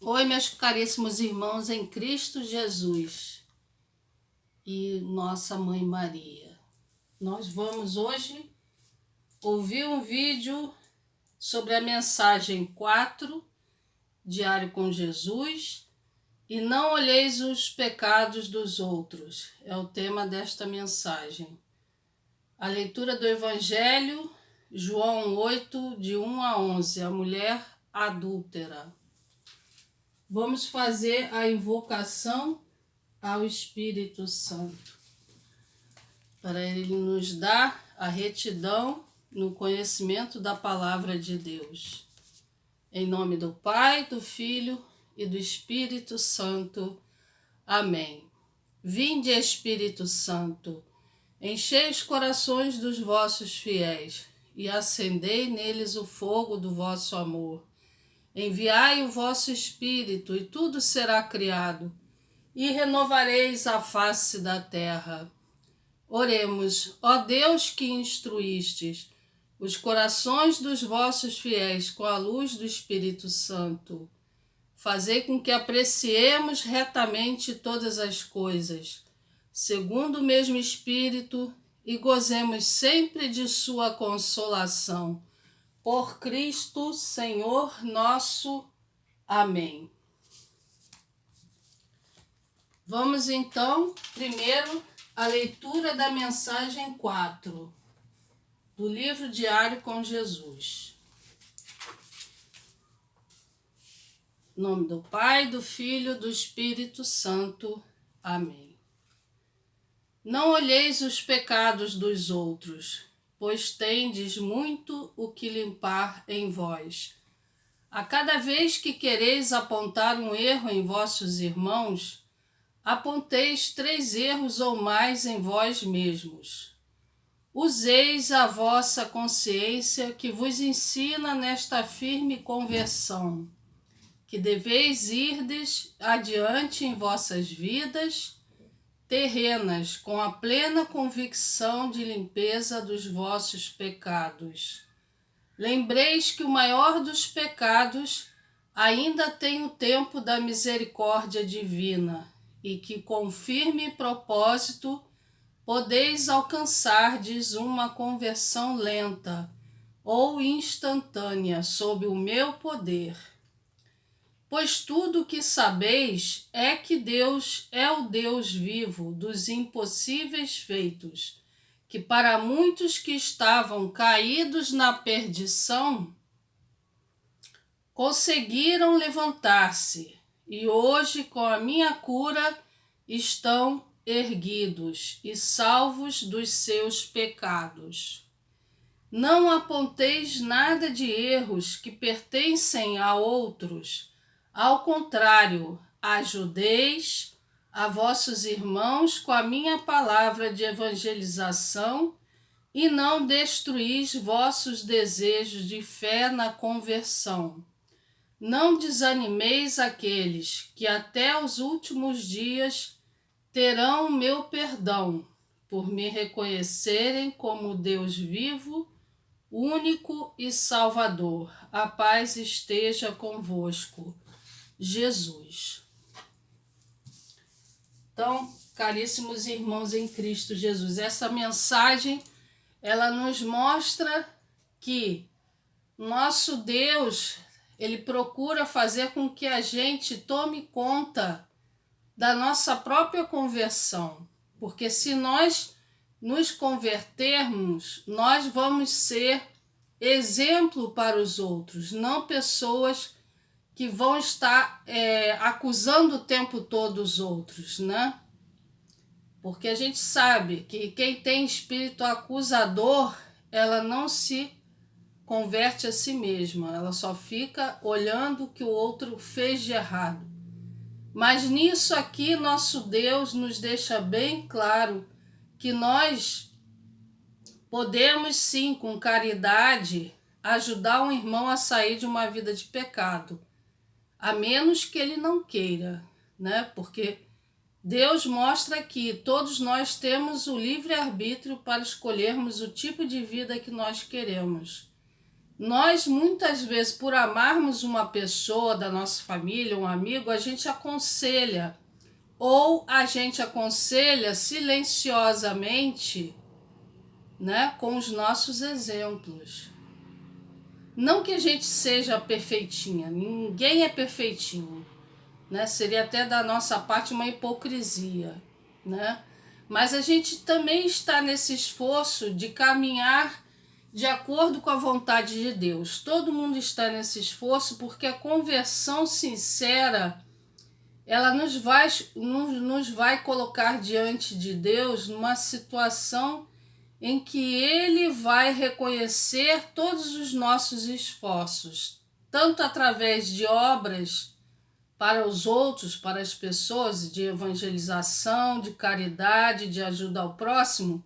Oi, meus caríssimos irmãos em Cristo Jesus e Nossa Mãe Maria. Nós vamos hoje ouvir um vídeo sobre a mensagem 4, Diário com Jesus, e não olheis os pecados dos outros. É o tema desta mensagem. A leitura do Evangelho, João 8, de 1 a 11, a mulher adúltera. Vamos fazer a invocação ao Espírito Santo, para ele nos dar a retidão no conhecimento da palavra de Deus. Em nome do Pai, do Filho e do Espírito Santo. Amém. Vinde, Espírito Santo, enchei os corações dos vossos fiéis e acendei neles o fogo do vosso amor. Enviai o vosso Espírito e tudo será criado, e renovareis a face da terra. Oremos, ó Deus que instruístes os corações dos vossos fiéis com a luz do Espírito Santo. Fazei com que apreciemos retamente todas as coisas, segundo o mesmo Espírito, e gozemos sempre de sua consolação. Por Cristo, Senhor nosso. Amém. Vamos então, primeiro, à leitura da mensagem 4, do livro Diário com Jesus. Em nome do Pai, do Filho e do Espírito Santo. Amém. Não olheis os pecados dos outros, pois tendes muito o que limpar em vós. A cada vez que quereis apontar um erro em vossos irmãos, aponteis 3 erros ou mais em vós mesmos. Useis a vossa consciência que vos ensina nesta firme conversão, que deveis irdes adiante em vossas vidas terrenas com a plena convicção de limpeza dos vossos pecados. Lembreis que o maior dos pecados ainda tem o tempo da misericórdia divina, e que com firme propósito podeis alcançardes uma conversão lenta ou instantânea sob o meu poder. Pois tudo o que sabeis é que Deus é o Deus vivo dos impossíveis feitos, que para muitos que estavam caídos na perdição, conseguiram levantar-se, e hoje, com a minha cura, estão erguidos e salvos dos seus pecados. Não aponteis nada de erros que pertencem a outros. Ao contrário, ajudeis a vossos irmãos com a minha palavra de evangelização e não destruís vossos desejos de fé na conversão. Não desanimeis aqueles que até os últimos dias terão o meu perdão, por me reconhecerem como Deus vivo, único e Salvador. A paz esteja convosco. Jesus. Então, caríssimos irmãos em Cristo Jesus, essa mensagem, ela nos mostra que nosso Deus, ele procura fazer com que a gente tome conta da nossa própria conversão, porque se nós nos convertermos, nós vamos ser exemplo para os outros, não pessoas que vão estar acusando o tempo todo os outros, né? Porque a gente sabe que quem tem espírito acusador, ela não se converte a si mesma, ela só fica olhando o que o outro fez de errado. Mas nisso aqui, nosso Deus nos deixa bem claro que nós podemos sim, com caridade, ajudar um irmão a sair de uma vida de pecado, a menos que ele não queira, né? Porque Deus mostra que todos nós temos o livre-arbítrio para escolhermos o tipo de vida que nós queremos. Nós, muitas vezes, por amarmos uma pessoa da nossa família, um amigo, a gente aconselha, ou a gente aconselha silenciosamente, né, com os nossos exemplos. Não que a gente seja perfeitinha, ninguém é perfeitinho, né? Seria até da nossa parte uma hipocrisia, né? Mas a gente também está nesse esforço de caminhar de acordo com a vontade de Deus. Todo mundo está nesse esforço porque a conversão sincera, ela nos vai colocar diante de Deus numa situação em que Ele vai reconhecer todos os nossos esforços, tanto através de obras para os outros, para as pessoas, de evangelização, de caridade, de ajuda ao próximo.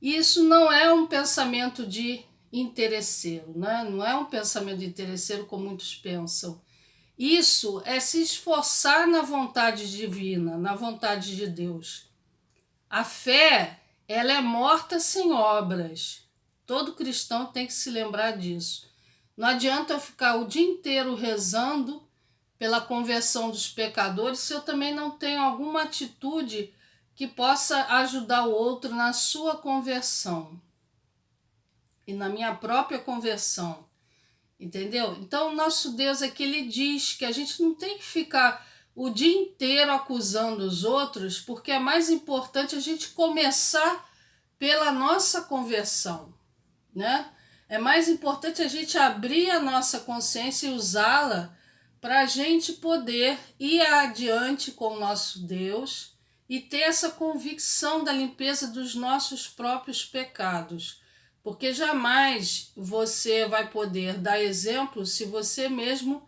Isso não é um pensamento de interesseiro, né? Não é um pensamento de interesseiro como muitos pensam. Isso é se esforçar na vontade divina, na vontade de Deus. A fé, ela é morta sem obras. Todo cristão tem que se lembrar disso. Não adianta eu ficar o dia inteiro rezando pela conversão dos pecadores se eu também não tenho alguma atitude que possa ajudar o outro na sua conversão e na minha própria conversão. Entendeu? Então, o nosso Deus aqui, ele diz que a gente não tem que ficar o dia inteiro acusando os outros, porque é mais importante a gente começar pela nossa conversão, né? É mais importante a gente abrir a nossa consciência e usá-la para a gente poder ir adiante com o nosso Deus e ter essa convicção da limpeza dos nossos próprios pecados. Porque jamais você vai poder dar exemplo se você mesmo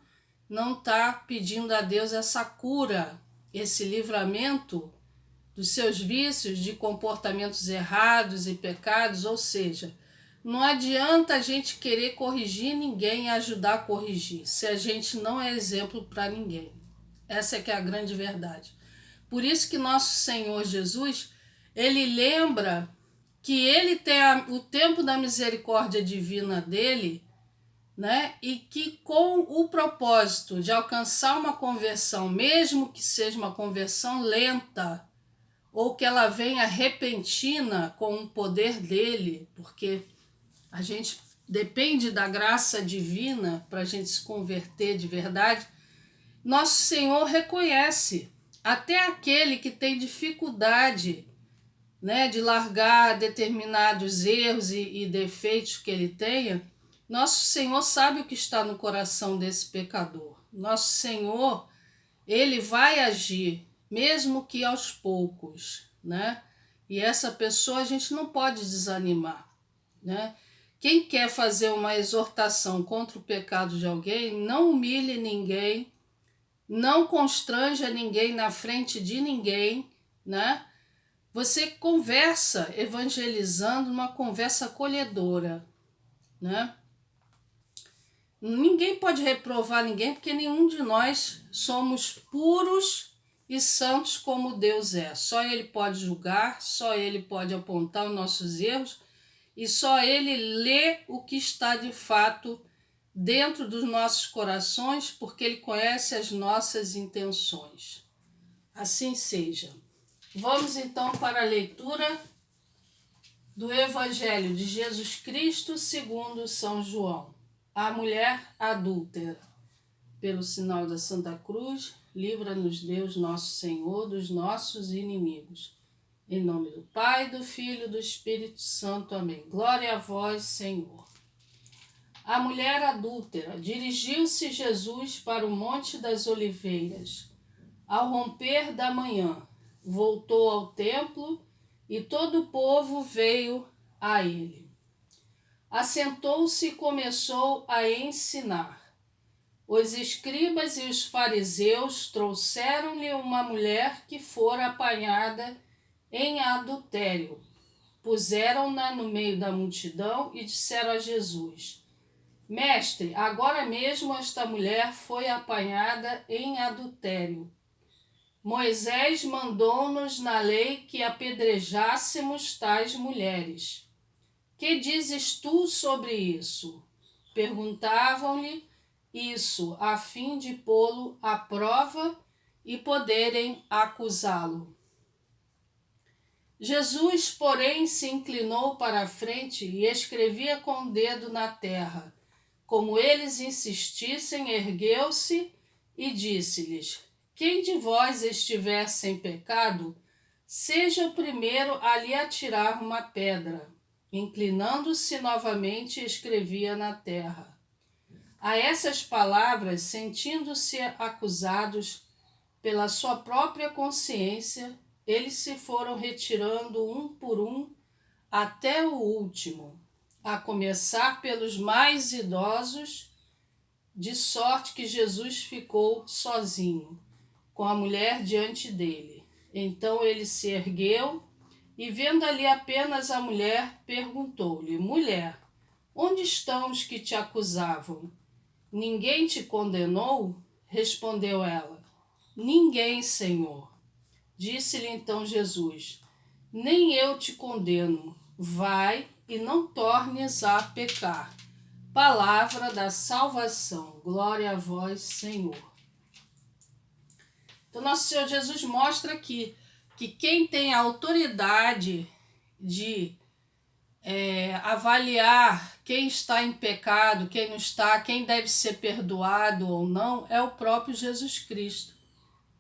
não está pedindo a Deus essa cura, esse livramento dos seus vícios, de comportamentos errados e pecados. Ou seja, não adianta a gente querer corrigir ninguém e ajudar a corrigir, se a gente não é exemplo para ninguém. Essa é que é a grande verdade. Por isso que nosso Senhor Jesus, ele lembra que ele tem o tempo da misericórdia divina dele, né? E que com o propósito de alcançar uma conversão, mesmo que seja uma conversão lenta, ou que ela venha repentina com o poder dele, porque a gente depende da graça divina para a gente se converter de verdade. Nosso Senhor reconhece até aquele que tem dificuldade, né, de largar determinados erros e defeitos que ele tenha. Nosso Senhor sabe o que está no coração desse pecador. Nosso Senhor, ele vai agir, mesmo que aos poucos, né? E essa pessoa a gente não pode desanimar, né? Quem quer fazer uma exortação contra o pecado de alguém, não humilhe ninguém, não constranja ninguém na frente de ninguém, né? Você conversa evangelizando, uma conversa acolhedora, né? Ninguém pode reprovar ninguém, porque nenhum de nós somos puros e santos como Deus é. Só Ele pode julgar, só Ele pode apontar os nossos erros e só Ele lê o que está de fato dentro dos nossos corações, porque Ele conhece as nossas intenções. Assim seja. Vamos então para a leitura do Evangelho de Jesus Cristo segundo São João. A mulher adúltera. Pelo sinal da Santa Cruz, livra-nos Deus nosso Senhor dos nossos inimigos. Em nome do Pai, do Filho e do Espírito Santo. Amém. Glória a vós, Senhor. A mulher adúltera. Dirigiu-se Jesus para o Monte das Oliveiras. Ao romper da manhã, voltou ao templo e todo o povo veio a ele. Assentou-se e começou a ensinar. Os escribas e os fariseus trouxeram-lhe uma mulher que fora apanhada em adultério. Puseram-na no meio da multidão e disseram a Jesus: Mestre, agora mesmo esta mulher foi apanhada em adultério. Moisés mandou-nos na lei que apedrejássemos tais mulheres. Que dizes tu sobre isso? perguntavam-lhe isso a fim de pô-lo à prova e poderem acusá-lo. Jesus, porém, se inclinou para a frente e escrevia com o dedo na terra. Como eles insistissem, ergueu-se e disse-lhes: Quem de vós estiver sem pecado, seja o primeiro a lhe atirar uma pedra. Inclinando-se novamente, escrevia na terra. A essas palavras, sentindo-se acusados pela sua própria consciência, eles se foram retirando um por um até o último, a começar pelos mais idosos, de sorte que Jesus ficou sozinho, com a mulher diante dele. Então ele se ergueu e, vendo ali apenas a mulher, perguntou-lhe: Mulher, onde estão os que te acusavam? Ninguém te condenou? Respondeu ela: Ninguém, Senhor. Disse-lhe então Jesus: Nem eu te condeno. Vai e não tornes a pecar. Palavra da salvação. Glória a vós, Senhor. Então, nosso Senhor Jesus mostra aqui que quem tem a autoridade de avaliar quem está em pecado, quem não está, quem deve ser perdoado ou não, é o próprio Jesus Cristo.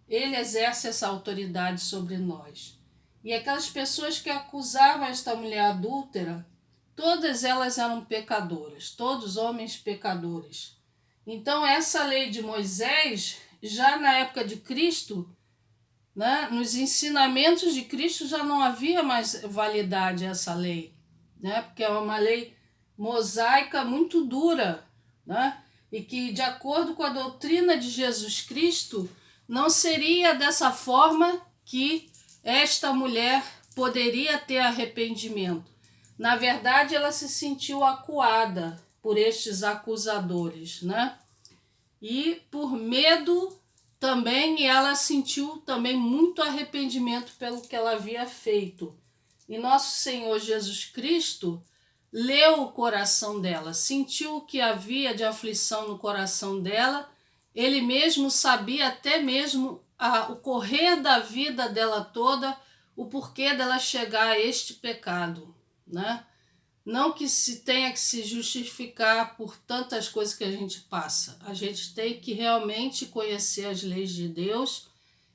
Ele exerce essa autoridade sobre nós. E aquelas pessoas que acusavam esta mulher adúltera, todas elas eram pecadoras, todos homens pecadores. Então essa lei de Moisés, já na época de Cristo, né, nos ensinamentos de Cristo já não havia mais validade essa lei, né, porque é uma lei mosaica muito dura, né, e que, de acordo com a doutrina de Jesus Cristo, não seria dessa forma que esta mulher poderia ter arrependimento. Na verdade, ela se sentiu acuada por estes acusadores, né? E por medo também, ela sentiu também muito arrependimento pelo que ela havia feito. E nosso Senhor Jesus Cristo leu o coração dela, sentiu o que havia de aflição no coração dela. Ele mesmo sabia até mesmo o correr da vida dela toda, o porquê dela chegar a este pecado, né? Não que se tenha que se justificar por tantas coisas que a gente passa. A gente tem que realmente conhecer as leis de Deus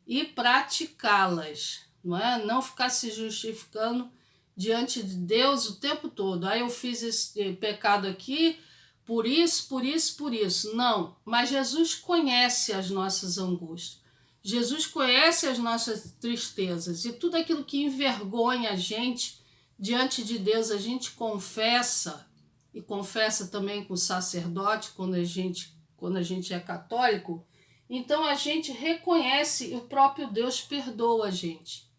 e praticá-las, não é? Não ficar se justificando diante de Deus o tempo todo. Eu fiz esse pecado aqui, por isso, por isso, por isso. Não, mas Jesus conhece as nossas angústias. Jesus conhece as nossas tristezas e tudo aquilo que envergonha a gente diante de Deus, a gente confessa, e confessa também com o sacerdote quando a gente é católico. Então a gente reconhece e o próprio Deus perdoa a gente.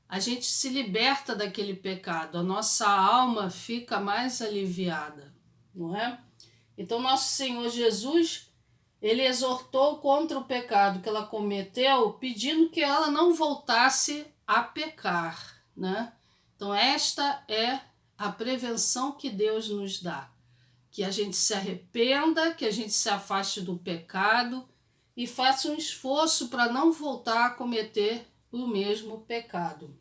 A gente se liberta daquele pecado, a nossa alma fica mais aliviada, não é? Então nosso Senhor Jesus, ele exortou contra o pecado que ela cometeu, pedindo que ela não voltasse a pecar, né? Então esta é a prevenção que Deus nos dá, que a gente se arrependa, que a gente se afaste do pecado e faça um esforço para não voltar a cometer o mesmo pecado.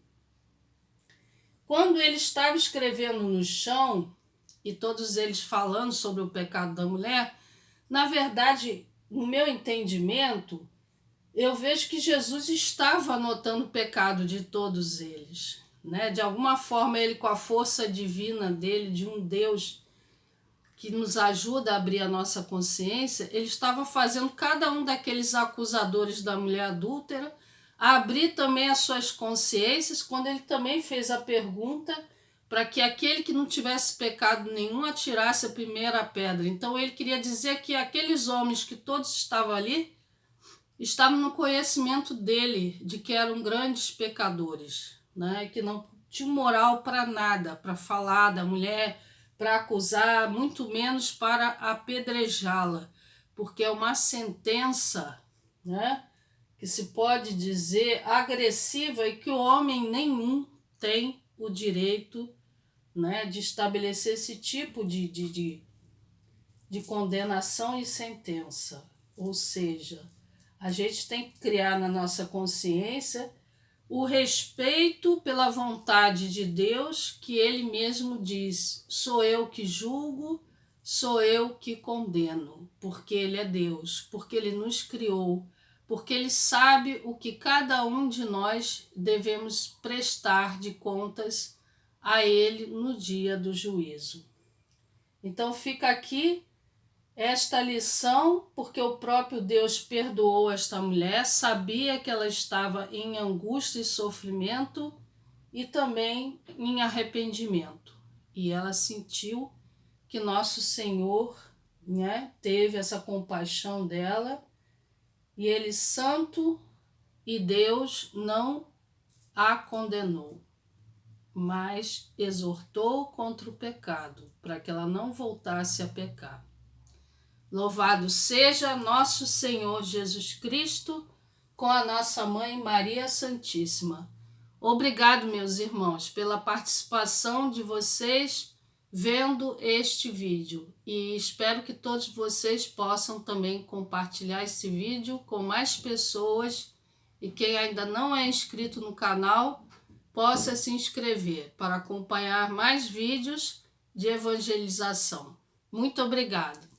Quando ele estava escrevendo no chão, e todos eles falando sobre o pecado da mulher, na verdade, no meu entendimento, eu vejo que Jesus estava anotando o pecado de todos eles, né? De alguma forma, ele, com a força divina dele, de um Deus que nos ajuda a abrir a nossa consciência, ele estava fazendo cada um daqueles acusadores da mulher adúltera abrir também as suas consciências, quando ele também fez a pergunta para que aquele que não tivesse pecado nenhum atirasse a primeira pedra. Então ele queria dizer que aqueles homens que todos estavam ali estavam no conhecimento dele, de que eram grandes pecadores, né? Que não tinham moral para nada, para falar da mulher, para acusar, muito menos para apedrejá-la, porque é uma sentença, né, que se pode dizer agressiva e que o homem nenhum tem o direito, né, de estabelecer esse tipo de de condenação e sentença. Ou seja, a gente tem que criar na nossa consciência o respeito pela vontade de Deus, que Ele mesmo diz: sou eu que julgo, sou eu que condeno, porque Ele é Deus, porque Ele nos criou, porque Ele sabe o que cada um de nós devemos prestar de contas a Ele no dia do juízo. Então fica aqui esta lição, porque o próprio Deus perdoou esta mulher, sabia que ela estava em angústia e sofrimento e também em arrependimento. E ela sentiu que nosso Senhor, teve essa compaixão dela, e Ele santo e Deus não a condenou, mas exortou contra o pecado, para que ela não voltasse a pecar. Louvado seja nosso Senhor Jesus Cristo, com a nossa Mãe Maria Santíssima. Obrigado, meus irmãos, pela participação de vocês vendo este vídeo. E espero que todos vocês possam também compartilhar esse vídeo com mais pessoas. E quem ainda não é inscrito no canal, possa se inscrever para acompanhar mais vídeos de evangelização. Muito obrigada!